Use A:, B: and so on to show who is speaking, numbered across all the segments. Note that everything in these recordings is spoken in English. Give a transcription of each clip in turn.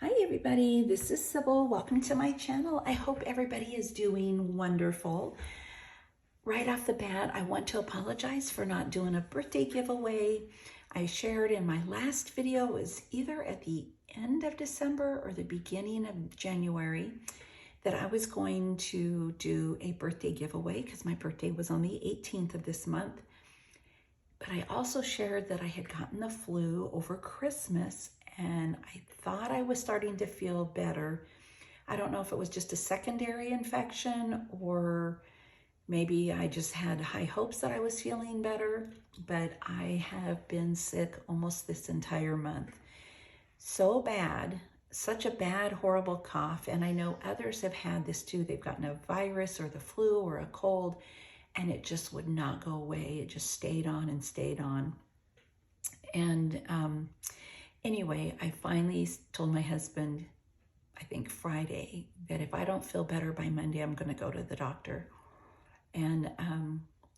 A: Hi everybody, this is Sybil. Welcome to my channel. I hope everybody is doing wonderful. Right off the bat, I want to apologize for not doing a birthday giveaway. I shared in my last video, it was either at the end of December or the beginning of January, that I was going to do a birthday giveaway because my birthday was on the 18th of this month. But I also shared that I had gotten the flu over Christmas and I thought I was starting to feel better. I don't know if it was just a secondary infection or maybe I just had high hopes that I was feeling better, but I have been sick almost this entire month. So bad, such a bad, horrible cough. And I know others have had this too. They've gotten a virus or the flu or a cold, and it just would not go away. It just stayed on and stayed on. And anyway, I finally told my husband, I think Friday, that if I don't feel better by Monday, I'm going to go to the doctor. And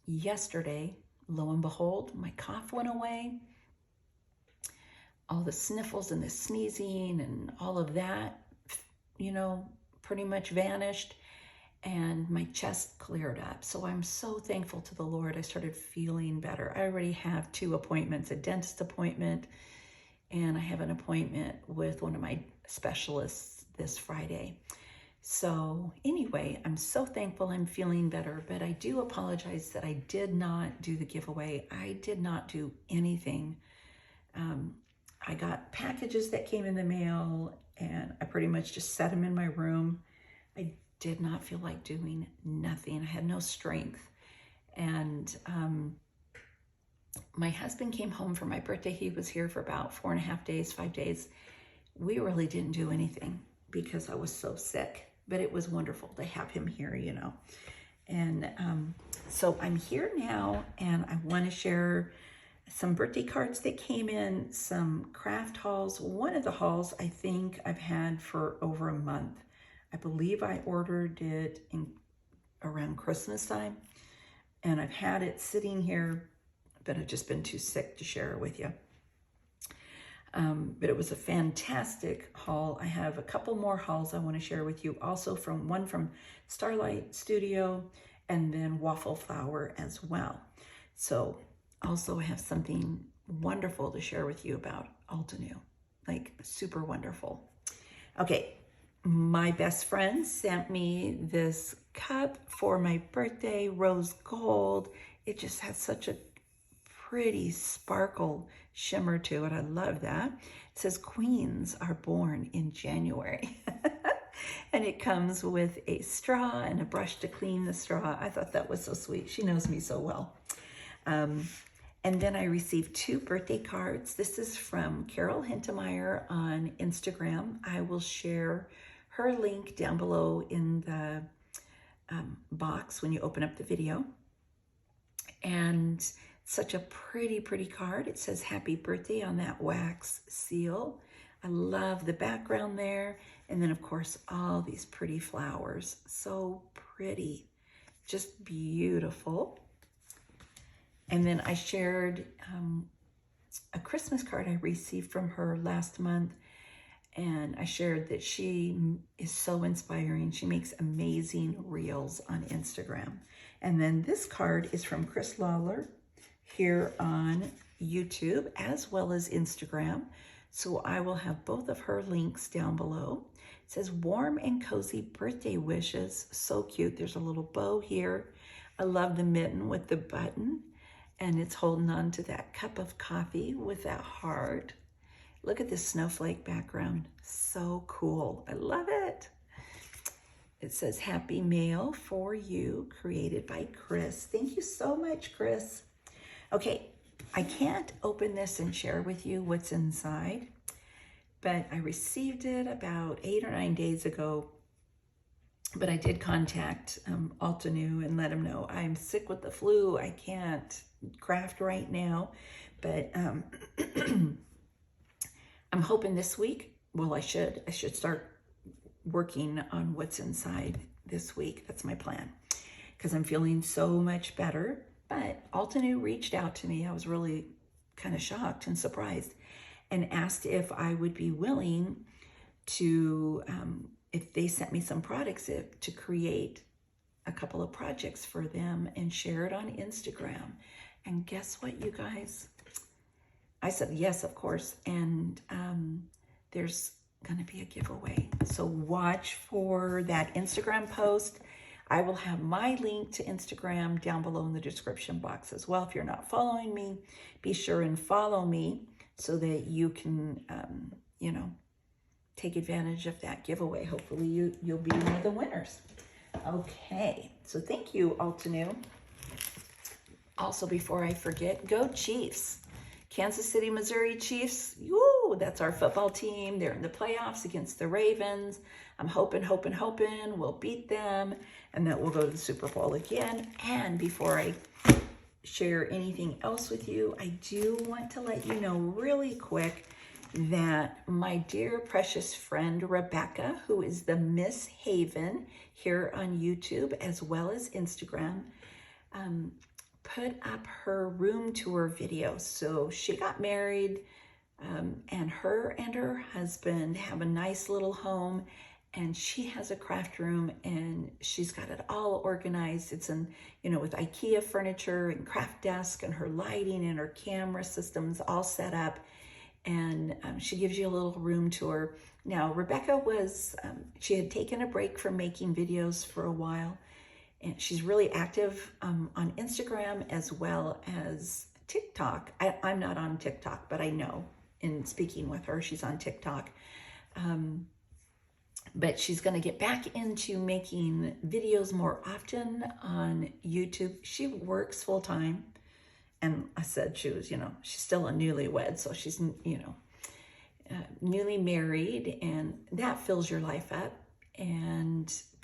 A: yesterday, lo and behold, my cough went away. All the sniffles and the sneezing and all of that, pretty much vanished. And my chest cleared up. So I'm so thankful to the Lord. I started feeling better. I already have 2 appointments, a dentist appointment, and I have an appointment with one of my specialists this Friday. So anyway, I'm so thankful I'm feeling better, but I do apologize that I did not do the giveaway. I did not do anything. I got packages that came in the mail and I pretty much just set them in my room. I did not feel like doing nothing. I had no strength. And my husband came home for my birthday. He was here for about 4.5 days, 5 days. We really didn't do anything because I was so sick, but it was wonderful to have him here, And so I'm here now and I want to share some birthday cards that came in, some craft hauls. One of the hauls I think I've had for over a month. I believe I ordered it around Christmas time, and I've had it sitting here, but I've just been too sick to share it with you. But it was a fantastic haul. I have a couple more hauls I want to share with you, also one from Starlight Studio and then Waffle Flower as well. So also I have something wonderful to share with you about Altenew, like super wonderful. Okay. My best friend sent me this cup for my birthday, rose gold. It just has such a pretty sparkle shimmer to it. I love that. It says queens are born in January. And it comes with a straw and a brush to clean the straw. I thought that was so sweet. She knows me so well. And then I received 2 birthday cards. This is from Carol Hintemeyer on Instagram. I will share her link down below in the box when you open up the video. And such a pretty, pretty card. It says happy birthday on that wax seal. I love the background there. And then of course, all these pretty flowers. So pretty, just beautiful. And then I shared a Christmas card I received from her last month. And I shared that she is so inspiring. She makes amazing reels on Instagram. And then this card is from Chris Lawler here on YouTube as well as Instagram. So I will have both of her links down below. It says warm and cozy birthday wishes. So cute. There's a little bow here. I love the mitten with the button. And it's holding on to that cup of coffee with that heart. Look at this snowflake background. So cool. I love it. It says happy mail for you, created by Chris. Thank you so much, Chris. Okay, I can't open this and share with you what's inside, but I received it about 8 or 9 days ago. But I did contact Altenew and let them know I'm sick with the flu. I can't craft right now, but I'm hoping this week, well, I should start working on what's inside this week. That's my plan because I'm feeling so much better. But Altenew reached out to me. I was really kind of shocked and surprised and asked if I would be willing to, if they sent me some products, to create a couple of projects for them and share it on Instagram. And guess what, you guys? I said yes, of course. And there's going to be a giveaway. So watch for that Instagram post. I will have my link to Instagram down below in the description box as well. If you're not following me, be sure and follow me so that you can, you know, take advantage of that giveaway. Hopefully you'll be one of the winners. Okay, so thank you, Altenew. Also, before I forget, go Chiefs. Kansas City, Missouri Chiefs. Woo, that's our football team. They're in the playoffs against the Ravens. I'm hoping we'll beat them and that we'll go to the Super Bowl again. And before I share anything else with you, I do want to let you know really quick that my dear precious friend Rebecca, who is the Miss Haven here on YouTube as well as Instagram, put up her room tour video. So she got married, and her and her husband have a nice little home, and she has a craft room, and she's got it all organized. It's in, you know, with IKEA furniture and craft desk and her lighting and her camera systems all set up. And she gives you a little room tour. Now, Rebecca was, she had taken a break from making videos for a while, and she's really active on Instagram as well as TikTok. I'm not on TikTok, but I know in speaking with her, she's on TikTok. But she's going to get back into making videos more often on YouTube. She works full time. And I said she was, you know, she's still a newlywed, so she's, you know, newly married, and that fills your life up.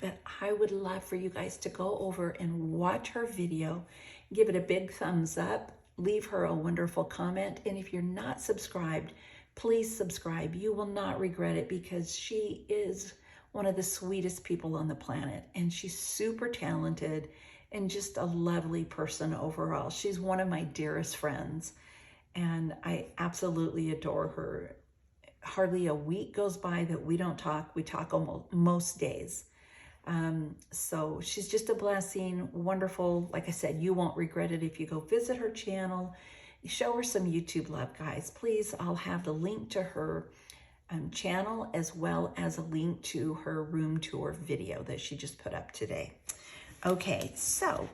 A: But I would love for you guys to go over and watch her video, give it a big thumbs up, leave her a wonderful comment. And if you're not subscribed, please subscribe. You will not regret it, because she is one of the sweetest people on the planet, and she's super talented and just a lovely person overall. She's one of my dearest friends, and I absolutely adore her. Hardly a week goes by that we don't talk. We talk almost most days. So she's just a blessing, wonderful. Like I said, you won't regret it if you go visit her channel. Show her some YouTube love, guys. Please, I'll have the link to her channel as well as a link to her room tour video that she just put up today. Okay, so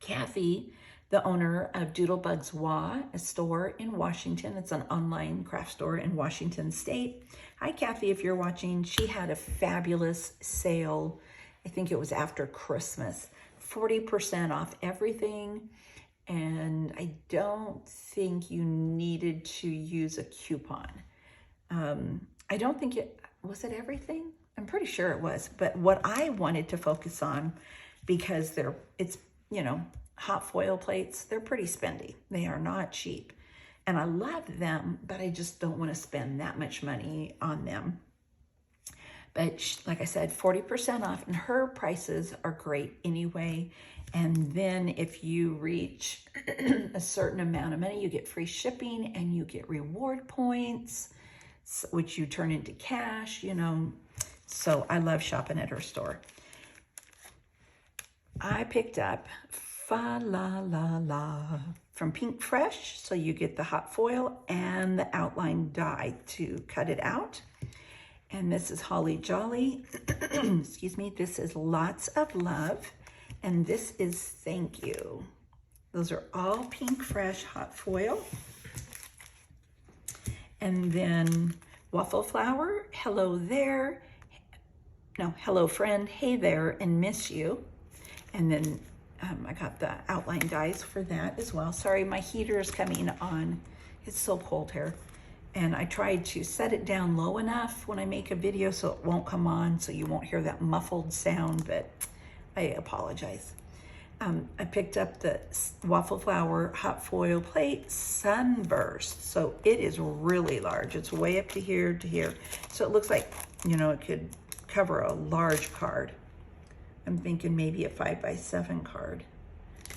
A: Kathy, the owner of Doodlebugs Wah, a store in Washington. It's an online craft store in Washington State. Hi, Kathy, if you're watching. She had a fabulous sale. I think it was after Christmas. 40% off everything. And I don't think you needed to use a coupon. I don't think was it everything? I'm pretty sure it was. But what I wanted to focus on, because it's, you know, hot foil plates, they're pretty spendy. They are not cheap. And I love them, but I just don't want to spend that much money on them. But like I said, 40% off, and her prices are great anyway. And then if you reach a certain amount of money, you get free shipping and you get reward points, which you turn into cash, you know. So I love shopping at her store. I picked up Fa La La La from Pink Fresh. So you get the hot foil and the outline die to cut it out. And this is Holly Jolly. Excuse me. This is Lots of Love. And this is Thank You. Those are all Pink Fresh hot foil. And then Waffle Flower, Hello There. No, Hello Friend, Hey There, and Miss You. And then I got the outline dies for that as well. Sorry, my heater is coming on. It's so cold here. And I tried to set it down low enough when I make a video so it won't come on, so you won't hear that muffled sound, but I apologize. I picked up the Waffle Flower hot foil plate Sunburst. So it is really large. It's way up to here to here. So it looks like, you know, it could cover a large card. I'm thinking maybe a 5x7 card.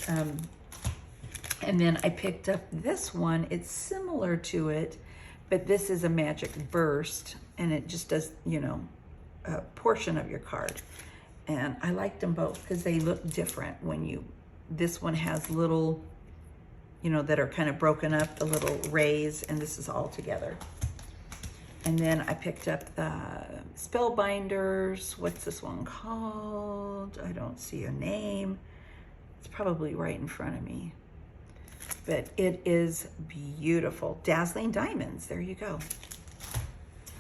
A: And then I picked up this one. It's similar to it, but this is a magic burst, and it just does, you know, a portion of your card. And I liked them both because they look different when you, this one has little, you know, that are kind of broken up, the little rays, and this is all together. And then I picked up the Spellbinders. What's this one called? I don't see a name. It's probably right in front of me. But it is beautiful. Dazzling Diamonds, there you go.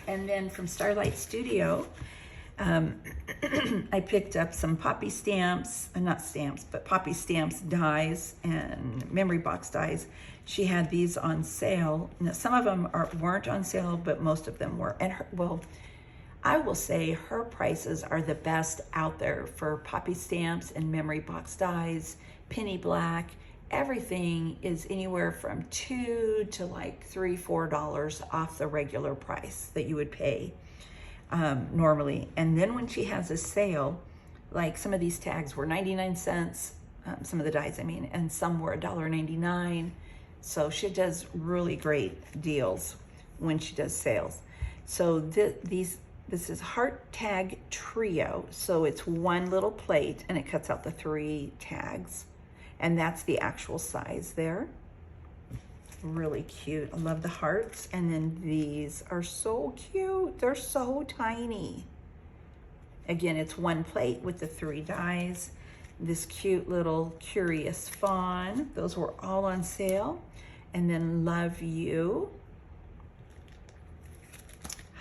A: And then from Starlight Studio, I picked up some Poppy stamps, not stamps, but Poppy stamps dies and memory box dies. She had these on sale. Now, some of them weren't on sale, but most of them were. And well, I will say her prices are the best out there for Poppy stamps and memory box dies, penny black. Everything is anywhere from $2 to like $3, $4 off the regular price that you would pay normally. And then when she has a sale, like some of these tags were 99 cents, some of the dies, I mean, and some were $1.99. So she does really great deals when she does sales. So this is Heart Tag Trio. So it's one little plate and it cuts out the 3 tags. And that's the actual size there. Really cute. I love the hearts. And then these are so cute. They're so tiny. Again, it's one plate with the 3 dies. This cute little Curious Fawn. Those were all on sale. And then Love You.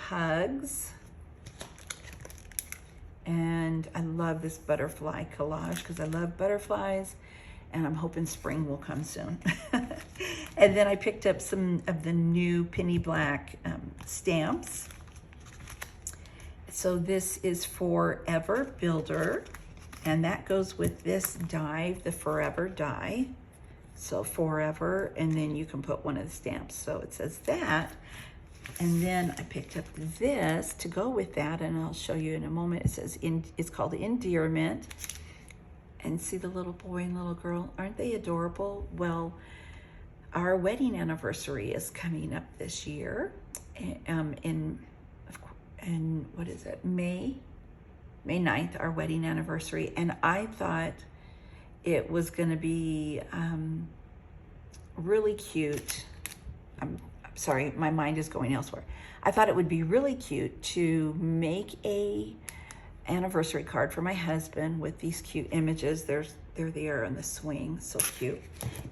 A: Hugs. And I love this butterfly collage because I love butterflies. And I'm hoping spring will come soon. And then I picked up some of the new penny black stamps. So this is Forever Builder, and that goes with this die, the Forever die. So Forever, and then you can put one of the stamps. So it says that. And then I picked up this to go with that, and I'll show you in a moment. It says, it's called Endearment. And see the little boy and little girl, aren't they adorable? Well, our wedding anniversary is coming up this year, in what is it, May 9th, our wedding anniversary. And I thought it was gonna be really cute. I'm sorry, my mind is going elsewhere. I thought it would be really cute to make a anniversary card for my husband with these cute images. They're there on the swing, so cute.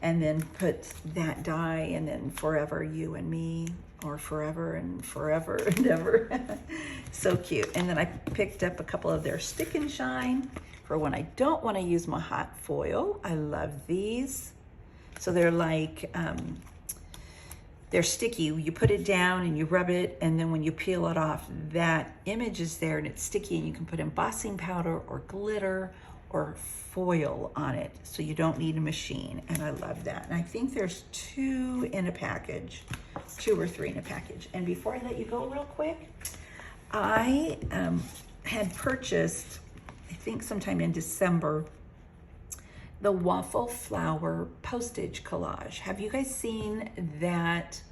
A: And then put that die, and then Forever You and Me, or Forever and Forever and Ever. So cute. And then I picked up a couple of their Stick and Shine for when I don't want to use my hot foil. I love these. So they're like, they're sticky. You put it down and you rub it, and then when you peel it off, that image is there and it's sticky, and you can put embossing powder or glitter or foil on it, so you don't need a machine. And I love that. And I think there's 2 in a package, 2 or 3 in a package. And before I let you go real quick, I had purchased, I think sometime in December, the Waffle Flower postage collage. Have you guys seen that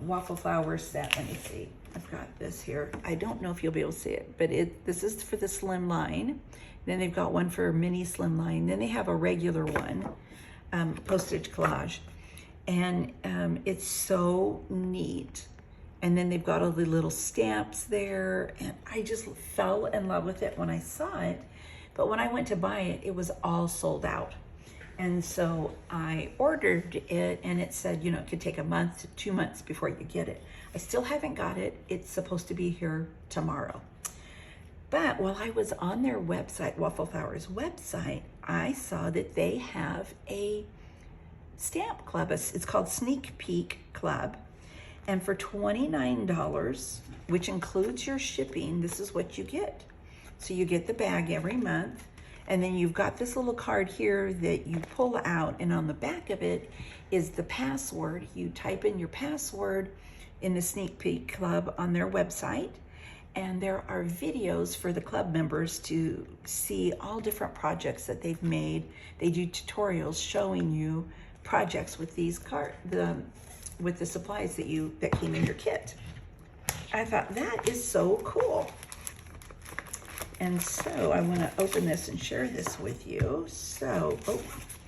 A: Waffle Flower set? Let me see. I've got this here. I don't know if you'll be able to see it, but this is for the slim line. Then they've got one for mini slim line. Then they have a regular one, postage collage. And it's so neat. And then they've got all the little stamps there. And I just fell in love with it when I saw it. But when I went to buy it, it was all sold out. And so I ordered it, and it said, you know, it could take a month to 2 months before you get it. I still haven't got it. It's supposed to be here tomorrow. But while I was on their website, Waffle Flower's website, I saw that they have a stamp club. It's called Sneak Peek Club. And for $29, which includes your shipping, this is what you get. So you get the bag every month, and then you've got this little card here that you pull out, and on the back of it is the password. You type in your password in the Sneak Peek Club on their website, and there are videos for the club members to see all different projects that they've made. They do tutorials showing you projects with these with the supplies that came in your kit. I thought that is so cool. And so I want to open this and share this with you. So, oh,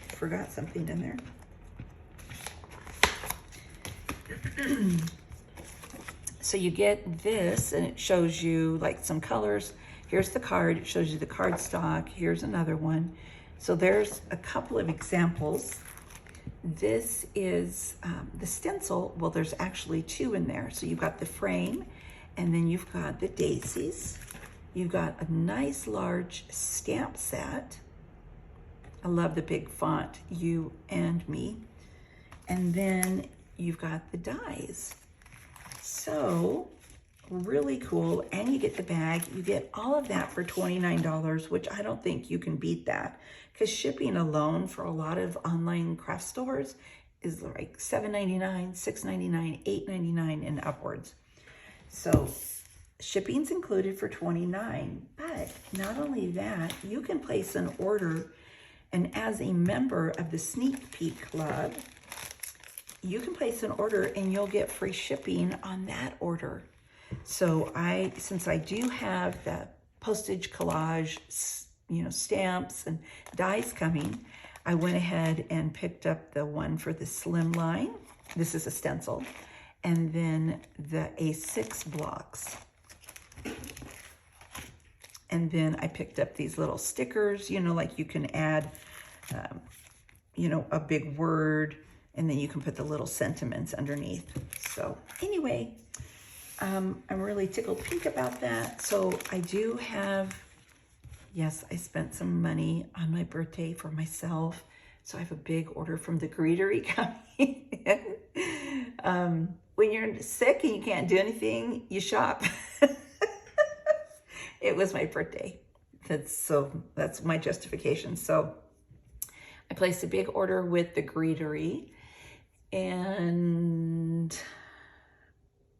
A: forgot something in there. So you get this, and it shows you like some colors. Here's the card. It shows you the card stock. Here's another one. So there's a couple of examples. This is the stencil. Well, there's actually two in there. So you've got the frame, and then you've got the daisies. You've got a nice large stamp set. I love the big font, You and Me. And then you've got the dies. So really cool. And you get the bag. You get all of that for $29, which I don't think you can beat that, because shipping alone for a lot of online craft stores is like $7.99, $6.99, $8.99 and upwards. So shipping's included for $29, but not only that, you can place an order, and as a member of the Sneak Peek Club, you can place an order and you'll get free shipping on that order. So since I do have the postage collage, stamps and dies coming, I went ahead and picked up the one for the Slimline. This is a stencil. And then the A6 blocks. And then I picked up these little stickers, like you can add, a big word, and then you can put the little sentiments underneath. So anyway, I'm really tickled pink about that. So I do have, yes, I spent some money on my birthday for myself. So I have a big order from the Greetery coming in. When you're sick and you can't do anything, you shop. It was my birthday. That's my justification. So I placed a big order with the Greetery, and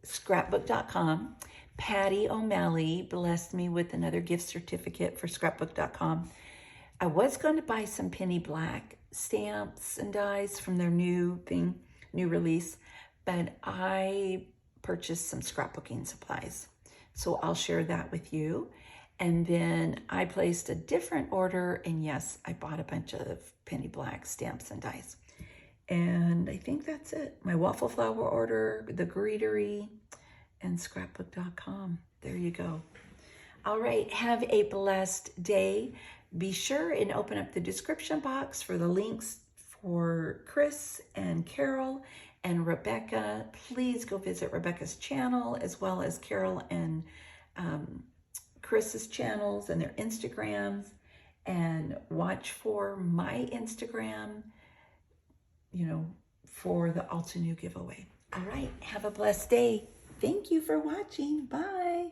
A: scrapbook.com. Patty O'Malley blessed me with another gift certificate for scrapbook.com. I was going to buy some Penny Black stamps and dies from their new release, but I purchased some scrapbooking supplies. So I'll share that with you. And then I placed a different order, and yes, I bought a bunch of Penny Black stamps and dies. And I think that's it. My waffle flower order, the Greetery, and scrapbook.com. There you go. All right, have a blessed day. Be sure and open up the description box for the links for Chris and Carol and Rebecca. Please go visit Rebecca's channel, as well as Carol and Chris's channels and their Instagrams, and watch for my Instagram, for the Altenew giveaway. All right, have a blessed day. Thank you for watching. Bye.